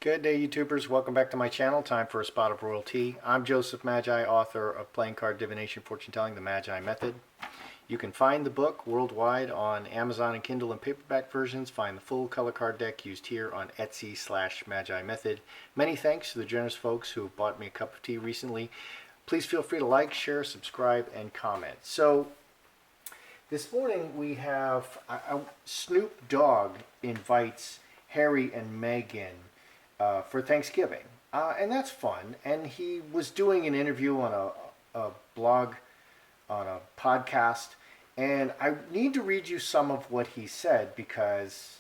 Good day, YouTubers. Welcome back to my channel. Time for a spot of royalty. I'm Joseph Magi, author of Playing Card Divination Fortune Telling, the Magi Method. You can find the book worldwide on Amazon and Kindle and paperback versions. Find the full color card deck used here on Etsy/Magi Method. Many thanks to the generous folks who have bought me a cup of tea recently. Please feel free to like, share, subscribe, and comment. So, this morning we have Snoop Dogg invites Harry and Meghan for Thanksgiving, and that's fun. And he was doing an interview on a blog, on a podcast, and I need to read you some of what he said because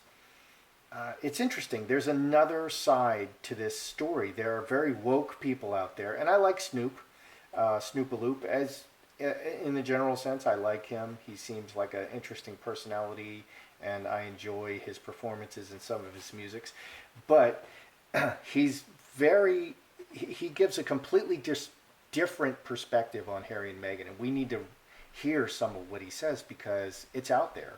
it's interesting. There's another side to this story. There are very woke people out there, and I like Snoop, Snoop-a-loop, as in the general sense. I like him. He seems like an interesting personality, and I enjoy his performances in some of his musics, but he gives a completely different perspective on Harry and Meghan, and we need to hear some of what he says because it's out there.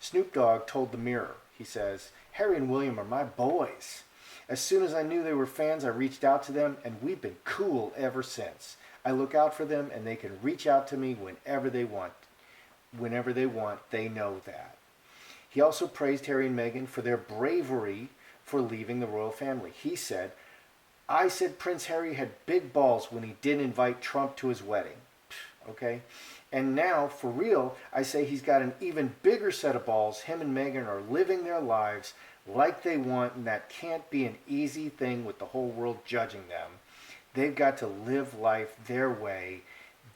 Snoop Dogg told the Mirror, he says, "Harry and William are my boys. As soon as I knew they were fans, I reached out to them, and we've been cool ever since. I look out for them, and they can reach out to me whenever they want. Whenever they want, they know that." He also praised Harry and Meghan for their bravery for leaving the royal family. He said, "I said Prince Harry had big balls when he did invite Trump to his wedding." Okay? "And now, for real, I say he's got an even bigger set of balls. Him and Meghan are living their lives like they want, and that can't be an easy thing with the whole world judging them. They've got to live life their way.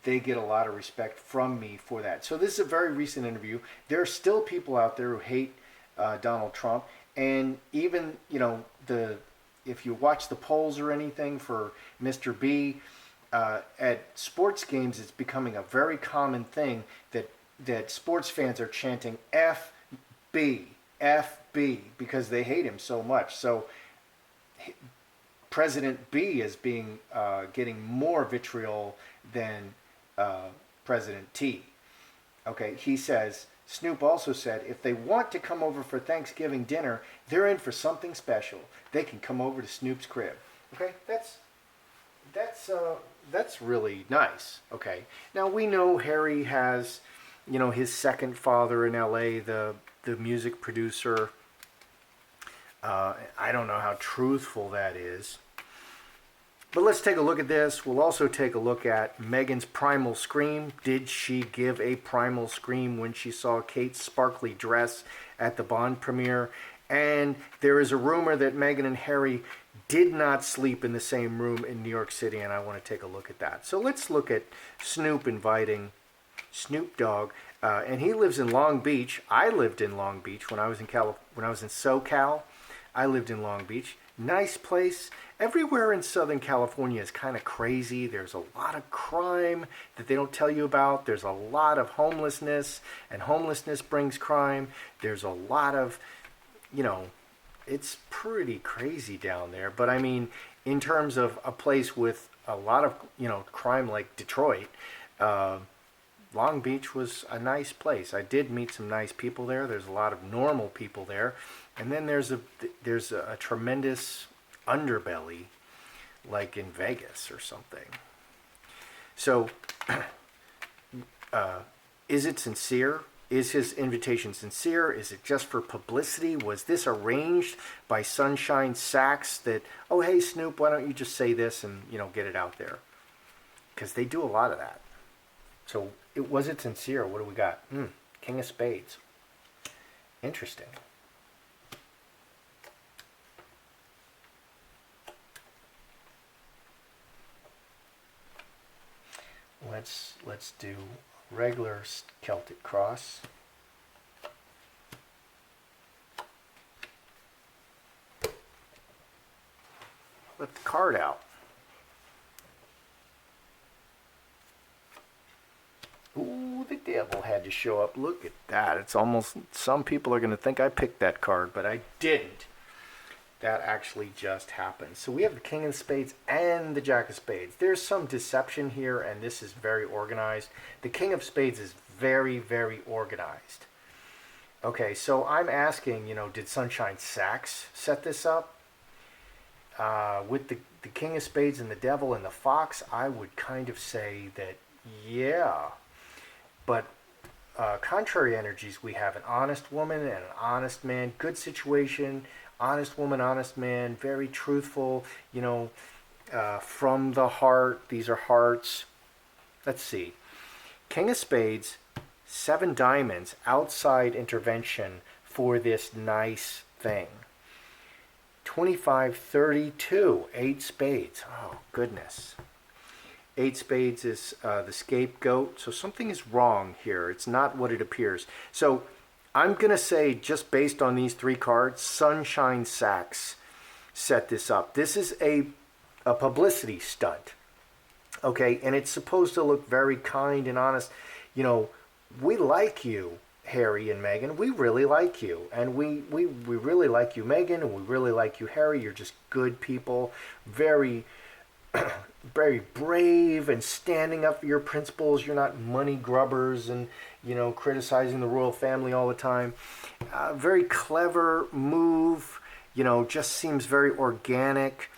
They get a lot of respect from me for that." So this is a very recent interview. There are still people out there who hate Donald Trump. And even, if you watch the polls or anything for Mr. B, at sports games, it's becoming a very common thing that sports fans are chanting FB, FB, because they hate him so much. So President B is getting more vitriol than President T. Okay, he says, Snoop also said, "If they want to come over for Thanksgiving dinner, they're in for something special. They can come over to Snoop's crib." Okay, that's really nice. Okay, now we know Harry has, his second father in L.A., the music producer. I don't know how truthful that is. But let's take a look at this. We'll also take a look at Meghan's primal scream. Did she give a primal scream when she saw Kate's sparkly dress at the Bond premiere? And there is a rumor that Meghan and Harry did not sleep in the same room in New York City, and I want to take a look at that. So let's look at Snoop inviting Snoop Dogg, and he lives in Long Beach. I lived in Long Beach when I was in SoCal. I lived in Long Beach. Nice place. Everywhere in Southern California is kind of crazy. There's a lot of crime that they don't tell you about. There's a lot of homelessness, and homelessness brings crime. There's a lot of, it's pretty crazy down there. But I mean, in terms of a place with a lot of, crime like Detroit, Long Beach was a nice place. I did meet some nice people there. There's a lot of normal people there. And then there's a tremendous underbelly, like in Vegas or something. So, is it sincere? Is his invitation sincere? Is it just for publicity? Was this arranged by Sunshine Sachs that, oh, hey, Snoop, why don't you just say this and, get it out there? Because they do a lot of that. So, was it sincere? What do we got? King of Spades. Interesting. Let's do regular Celtic cross. Let the card out. Ooh, the devil had to show up. Look at that. It's almost, some people are going to think I picked that card, but I didn't. That actually just happened. So we have the King of Spades and the Jack of Spades. There's some deception here, and this is very organized. The King of Spades is very, very organized. Okay, so I'm asking, did Sunshine Sachs set this up? With the King of Spades and the Devil and the Fox, I would kind of say that, yeah. But contrary energies, we have an honest woman and an honest man. Good situation, honest woman, honest man, very truthful, from the heart. These are hearts. Let's see. King of Spades, 7 diamonds, outside intervention for this nice thing. 25, 32, 8 spades. Oh, goodness. 8 spades is the scapegoat. So something is wrong here. It's not what it appears. So I'm going to say, just based on these 3 cards, Sunshine Sacks set this up. This is a publicity stunt. Okay, and it's supposed to look very kind and honest. We like you, Harry and Meghan. We really like you. And we really like you, Meghan, and we really like you, Harry. You're just good people. Very, very brave and standing up for your principles. You're not money grubbers and, criticizing the royal family all the time. Very clever move. Just seems very organic.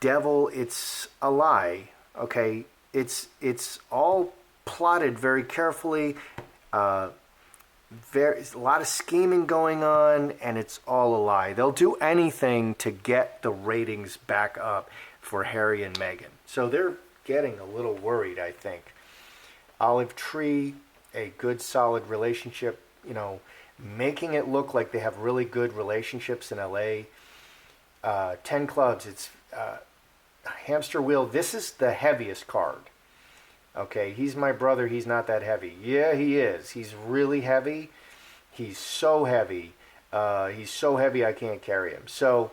Devil, it's a lie. Okay, it's all plotted very carefully. There's a lot of scheming going on, and it's all a lie. They'll do anything to get the ratings back up for Harry and Meghan. So they're getting a little worried, I think. Olive Tree, a good solid relationship, making it look like they have really good relationships in LA. 10 clubs, it's hamster wheel. This is the heaviest card. Okay, he's my brother. He's not that heavy. Yeah, he is. He's really heavy. He's so heavy. He's so heavy I can't carry him. So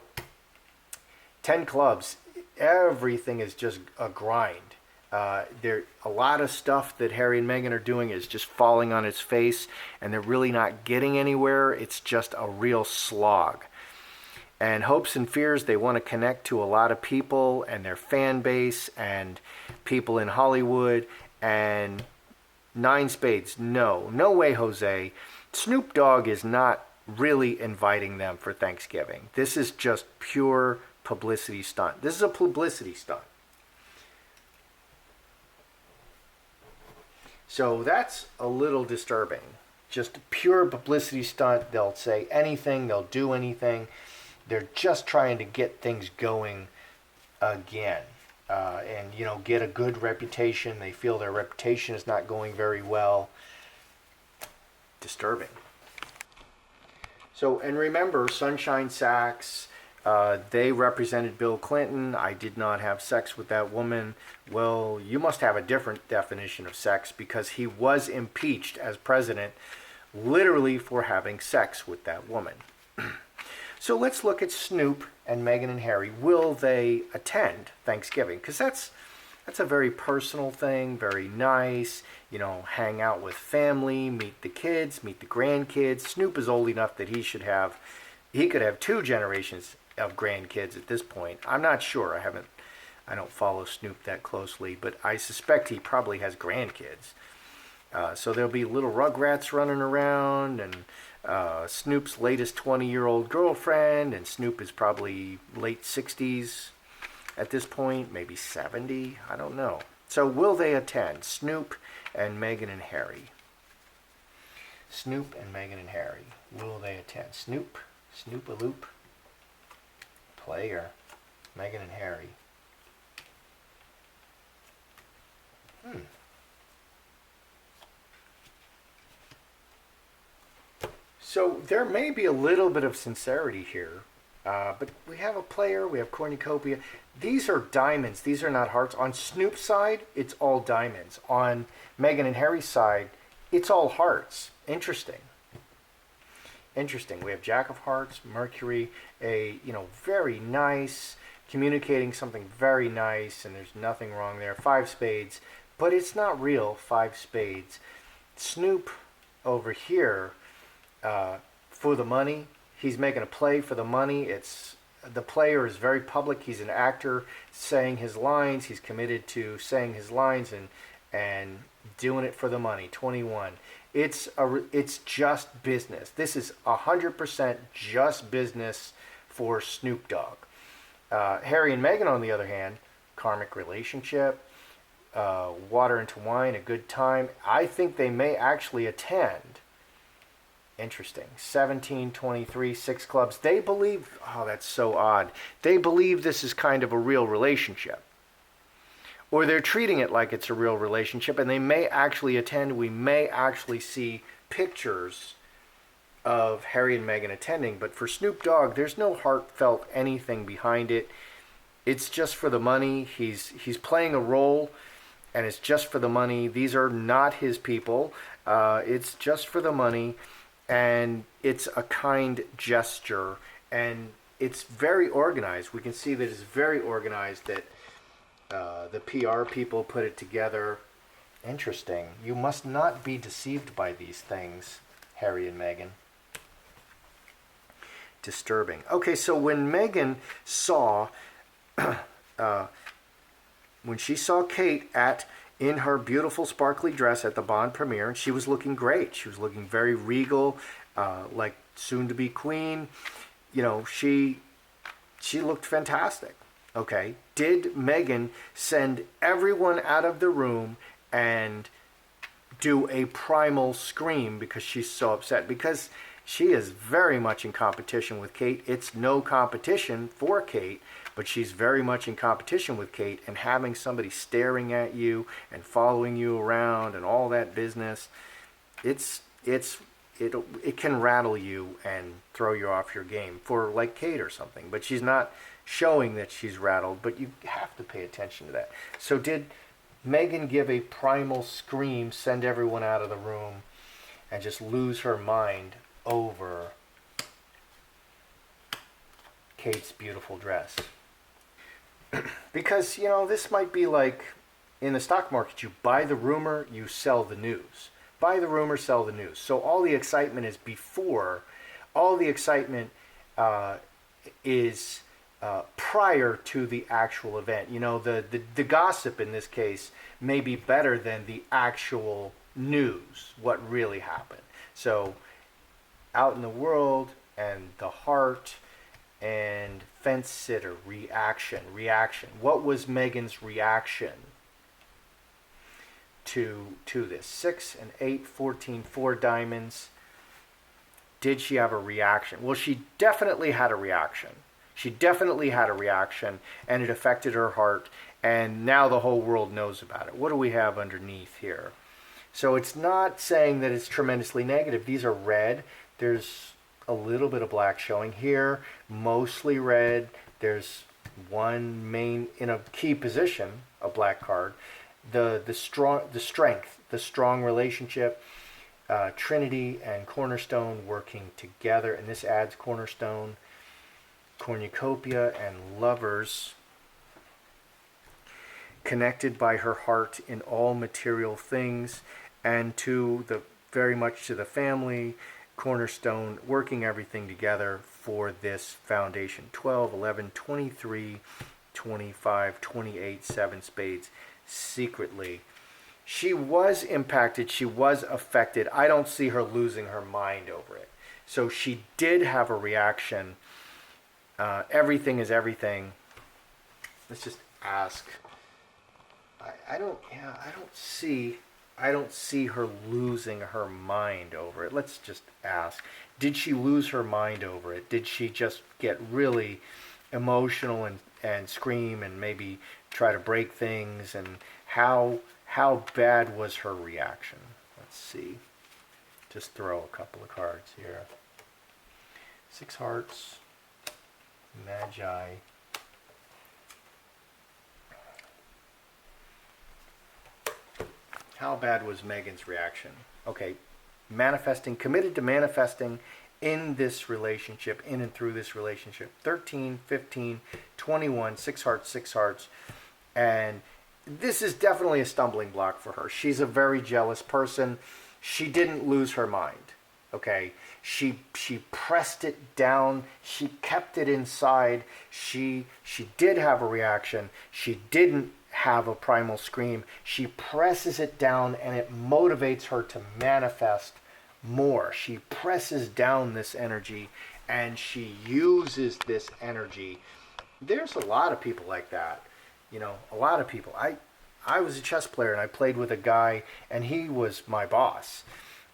10 clubs. Everything is just a grind. There a lot of stuff that Harry and Meghan are doing is just falling on its face, and they're really not getting anywhere. It's just a real slog. And hopes and fears, they want to connect to a lot of people and their fan base and people in Hollywood. And 9 spades, no way, Jose. Snoop Dogg is not really inviting them for Thanksgiving. This is just pure publicity stunt. This is a publicity stunt. So that's a little disturbing. Just a pure publicity stunt. They'll say anything. They'll do anything. They're just trying to get things going again. And, get a good reputation. They feel their reputation is not going very well. Disturbing. So, and remember, Sunshine Sacks, they represented Bill Clinton. I did not have sex with that woman. Well, you must have a different definition of sex, because he was impeached as president literally for having sex with that woman. So let's look at Snoop and Meghan and Harry. Will they attend Thanksgiving? Because that's a very personal thing, very nice. Hang out with family, meet the kids, meet the grandkids. Snoop is old enough that he could have 2 generations of grandkids at this point. I'm not sure. I don't follow Snoop that closely, but I suspect he probably has grandkids. So there'll be little Rugrats running around, and Snoop's latest 20-year-old girlfriend, and Snoop is probably late 60s at this point, maybe 70, I don't know. So will they attend? Snoop and Meghan and Harry. Snoop and Meghan and Harry. Will they attend? Snoop-a-loop, player, Meghan and Harry. So there may be a little bit of sincerity here, but we have a player, we have cornucopia. These are diamonds, these are not hearts. On Snoop's side, it's all diamonds. On Meghan and Harry's side, it's all hearts. Interesting. We have Jack of Hearts, Mercury, very nice, communicating something very nice, and there's nothing wrong there. 5 spades, but it's not real 5 spades. Snoop over here, for the money, he's making a play for the money. The player is very public. He's an actor saying his lines. He's committed to saying his lines and doing it for the money. 21. It's just business. This is 100% just business for Snoop Dogg. Harry and Meghan, on the other hand, karmic relationship, water into wine, a good time. I think they may actually attend. Interesting. 17, 23, 6 clubs. They believe, oh, that's so odd. They believe this is kind of a real relationship. Or they're treating it like it's a real relationship, and they may actually attend. We may actually see pictures of Harry and Meghan attending. But for Snoop Dogg, there's no heartfelt anything behind it. It's just for the money. He's playing a role, and it's just for the money. These are not his people. It's just for the money, and it's a kind gesture, and it's very organized. We can see that it's very organized, that the PR people put it together. Interesting. You must not be deceived by these things, Harry and Meghan. Disturbing. Okay, so when Meghan saw, when she saw Kate in her beautiful sparkly dress at the Bond premiere, and she was looking great. She was looking very regal, like soon to be queen. You know, she looked fantastic. Okay, did Meghan send everyone out of the room and do a primal scream because she's so upset? Because she is very much in competition with Kate. It's no competition for Kate, but she's very much in competition with Kate, and having somebody staring at you and following you around and all that business, it can rattle you and throw you off your game for like Kate or something. But she's not showing that she's rattled, but you have to pay attention to that. So did Meghan give a primal scream, send everyone out of the room, and just lose her mind over Kate's beautiful dress? Because, you know, this might be like in the stock market. You buy the rumor, you sell the news. Buy the rumor, sell the news. So all the excitement is before. All the excitement is prior to the actual event. You know, the gossip in this case may be better than the actual news, what really happened. So out in the world, and the heart, and fence sitter, reaction. What was Meghan's reaction to this? 6 and 8, 14, 4 diamonds. Did she have a reaction? Well, she definitely had a reaction. And it affected her heart, and now the whole world knows about it. What do we have underneath here? So it's not saying that it's tremendously negative. These are red. There's a little bit of black showing here, mostly red. There's one main, in a key position, a black card. The strength, the strong relationship, Trinity and Cornerstone working together, and this adds Cornerstone, Cornucopia, and Lovers, connected by her heart in all material things, and very much to the family. Cornerstone working everything together for this foundation. 12, 11, 23, 25, 28, 7 spades. Secretly, she was impacted. She was affected. I don't see her losing her mind over it. So she did have a reaction. Everything is everything. Let's just ask. I don't see her losing her mind over it. Let's just ask. Did she lose her mind over it? Did she just get really emotional and scream and maybe try to break things? And how bad was her reaction? Let's see. Just throw a couple of cards here. 6 hearts. Magi. How bad was Meghan's reaction? Okay, committed to manifesting in this relationship, in and through this relationship. 13, 15, 21, 6 hearts. And this is definitely a stumbling block for her. She's a very jealous person. She didn't lose her mind. Okay, she pressed it down. She kept it inside. She did have a reaction. She didn't have a primal scream. She presses it down, and it motivates her to manifest more. She presses down this energy, and she uses this energy There's a lot of people like that. A lot of people. I was a chess player and I played with a guy and he was my boss.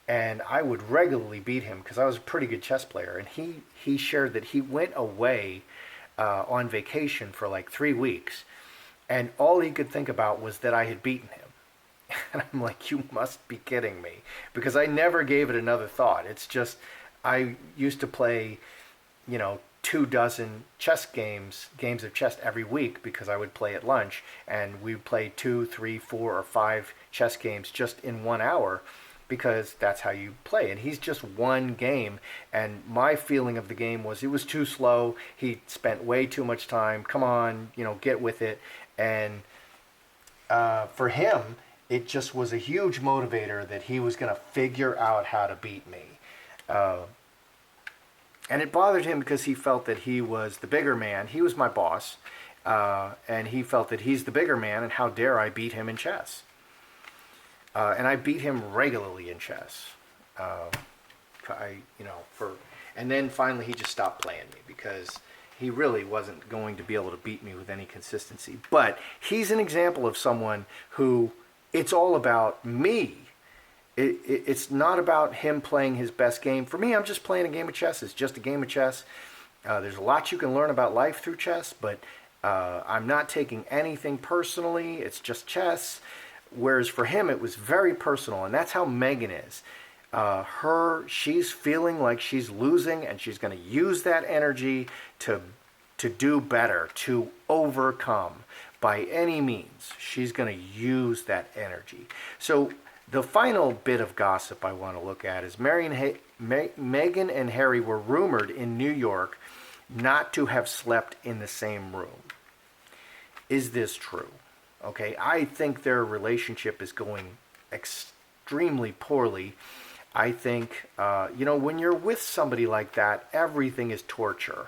And I would regularly beat him because I was a pretty good chess player. And he shared that he went away on vacation for like 3 weeks, and all he could think about was that I had beaten him. And I'm like, you must be kidding me, because I never gave it another thought. It's just I used to play, 24 chess games of chess every week because I would play at lunch, and we would play 2, 3, 4, or 5 chess games just in 1 hour because that's how you play. And he's just one game, and my feeling of the game was it was too slow. He spent way too much time. Come on, get with it. And for him, it just was a huge motivator that he was going to figure out how to beat me. And it bothered him because he felt that he was the bigger man. He was my boss, and he felt that he's the bigger man, and how dare I beat him in chess. And I beat him regularly in chess. And then finally he just stopped playing me because he really wasn't going to be able to beat me with any consistency. But he's an example of someone who it's all about me. It's not about him playing his best game. For me, I'm just playing a game of chess. It's just a game of chess. There's a lot you can learn about life through chess, but I'm not taking anything personally. It's just chess. Whereas for him, it was very personal, and that's how Meghan is. She's feeling like she's losing, and she's going to use that energy to do better, to overcome by any means. She's going to use that energy. So the final bit of gossip I want to look at is Meghan and Harry were rumored in New York not to have slept in the same room. Is this true? Okay, I think their relationship is going extremely poorly. I think, when you're with somebody like that, everything is torture.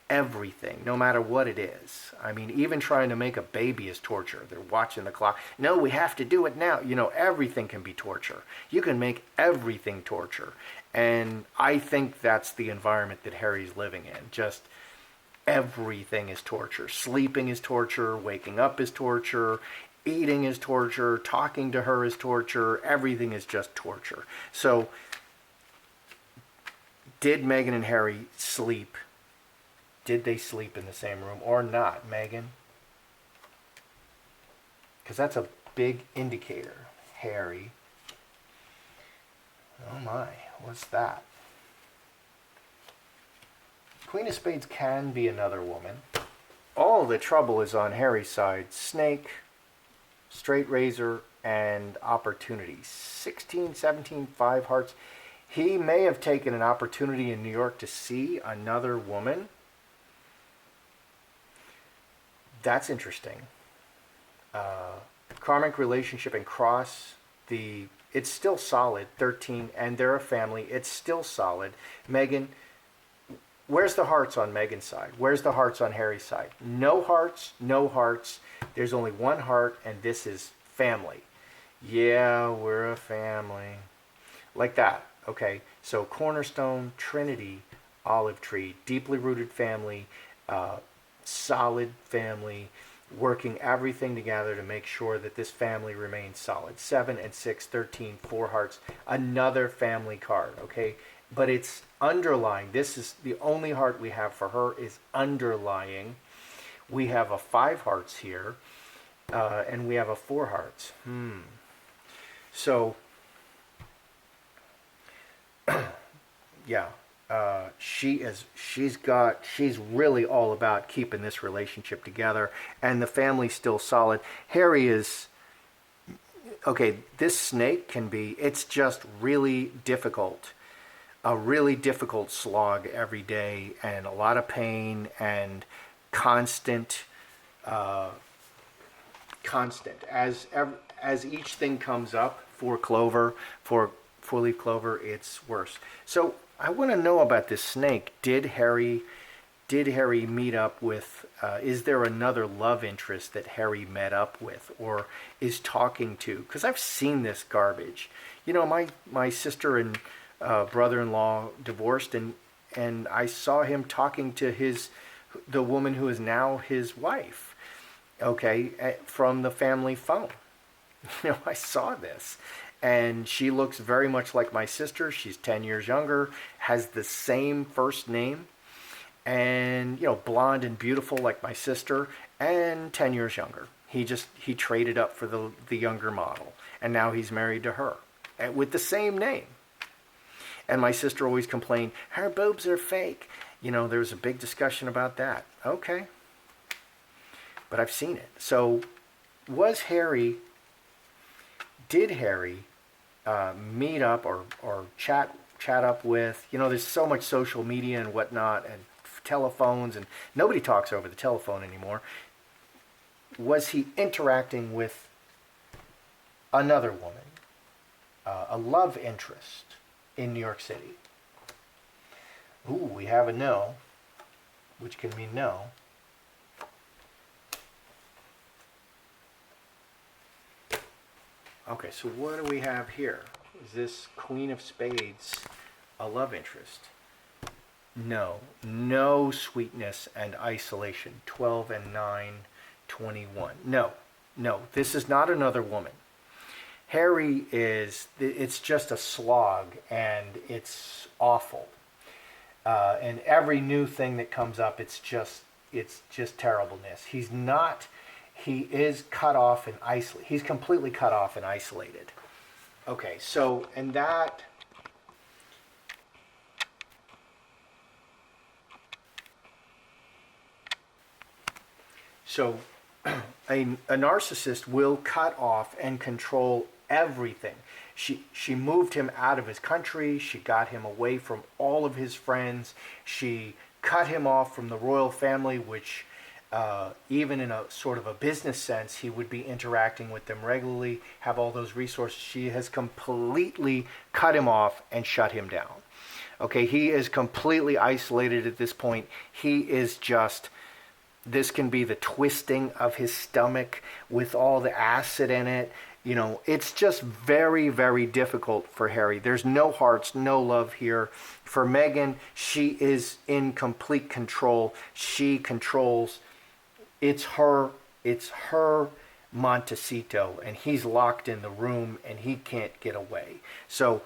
Everything, no matter what it is. I mean, even trying to make a baby is torture. They're watching the clock. No, we have to do it now. Everything can be torture. You can make everything torture. And I think that's the environment that Harry's living in. Just everything is torture. Sleeping is torture. Waking up is torture. Eating is torture. Talking to her is torture. Everything is just torture. So, did Meghan and Harry sleep? Did they sleep in the same room or not, Meghan? Because that's a big indicator. Harry. Oh my, what's that? Queen of Spades can be another woman. All the trouble is on Harry's side. Snake, straight razor, and opportunity. 16, 17, 5 hearts. He may have taken an opportunity in New York to see another woman. That's interesting. Karmic relationship and cross, it's still solid, 13, and they're a family. It's still solid. Meghan, where's the hearts on Meghan's side? Where's the hearts on Harry's side? No hearts, no hearts. There's only one heart, and this is family. Yeah, we're a family. Like that, okay? So cornerstone, Trinity, olive tree, deeply rooted family, solid family, working everything together to make sure that this family remains solid. 7 and 6, 13, 4 hearts, another family card, okay? But it's underlying. This is the only heart we have for her is underlying. We have a 5 hearts here, and we have a 4 hearts. So, yeah. She's really all about keeping this relationship together, and the family's still solid. Harry is, okay, this snake it's just really difficult. A really difficult slog every day, and a lot of pain, and constant, as each thing comes up for four-leaf clover, it's worse. So I want to know about this snake. Did Harry meet up with, is there another love interest that Harry met up with or is talking to? Because I've seen this garbage. My sister and brother-in-law divorced, and I saw him talking to his the woman who is now his wife, okay, from the family phone. You know, I saw this. And she looks very much like my sister. She's 10 years younger, has the same first name, and, you know, blonde and beautiful like my sister, and 10 years younger. He traded up for the younger model, and now he's married to her with the same name. And my sister always complained, her boobs are fake. You know, there was a big discussion about that. Okay. But I've seen it. So did Harry meet up or chat up with, you know, there's so much social media and whatnot and telephones, and nobody talks over the telephone anymore. Was he interacting with another woman, a love interest in New York City? Ooh, we have a no, which can mean no. Okay, so what do we have here? Is this Queen of Spades a love interest? No. No sweetness and isolation. 12 and 9, 21. No. No. This is not another woman. Harry it's just a slog, and it's awful. And every new thing that comes up, it's just terribleness. He is cut off and isolated. He's completely cut off and isolated. Okay, so, and that, so a narcissist will cut off and control everything. She moved him out of his country. She got him away from all of his friends. She cut him off from the royal family, which even in a sort of a business sense, he would be interacting with them regularly, have all those resources. She has completely cut him off and shut him down. Okay, he is completely isolated at this point. He is just, this can be the twisting of his stomach with all the acid in it. You know, it's just very, very difficult for Harry. There's no hearts, no love here. For Meghan, she is in complete control. She controls. It's her Montecito, and he's locked in the room, and he can't get away. So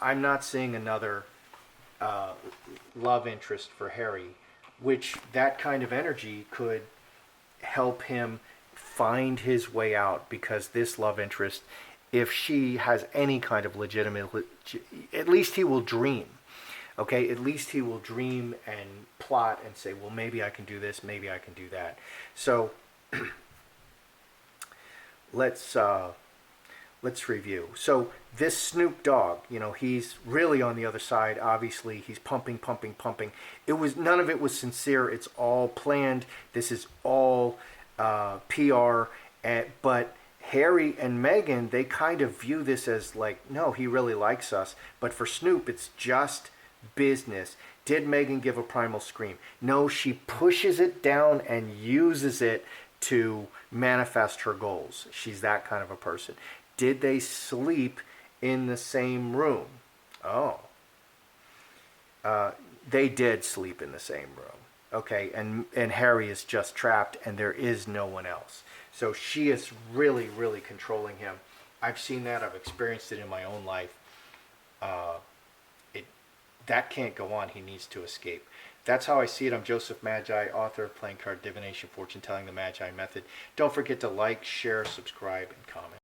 I'm not seeing another love interest for Harry, which that kind of energy could help him find his way out, because this love interest, if she has any kind of legitimate, at least he will dream. Okay, at least he will dream and plot and say, well, maybe I can do this, maybe I can do that. So let's review. So this Snoop Dogg, you know, he's really on the other side. Obviously, he's pumping. None of it was sincere. It's all planned. This is all PR. But Harry and Meghan, they kind of view this as like, no, he really likes us. But for Snoop, it's just business. Did Meghan give a primal scream? No, she pushes it down and uses it to manifest her goals. She's that kind of a person. Did they sleep in the same room? Oh. They did sleep in the same room. Okay, and Harry is just trapped, and there is no one else. So she is really, really controlling him. I've seen that. I've experienced it in my own life. That can't go on. He needs to escape. That's how I see it. I'm Joseph Magi, author of Playing Card Divination, Fortune Telling, the Magi Method. Don't forget to like, share, subscribe, and comment.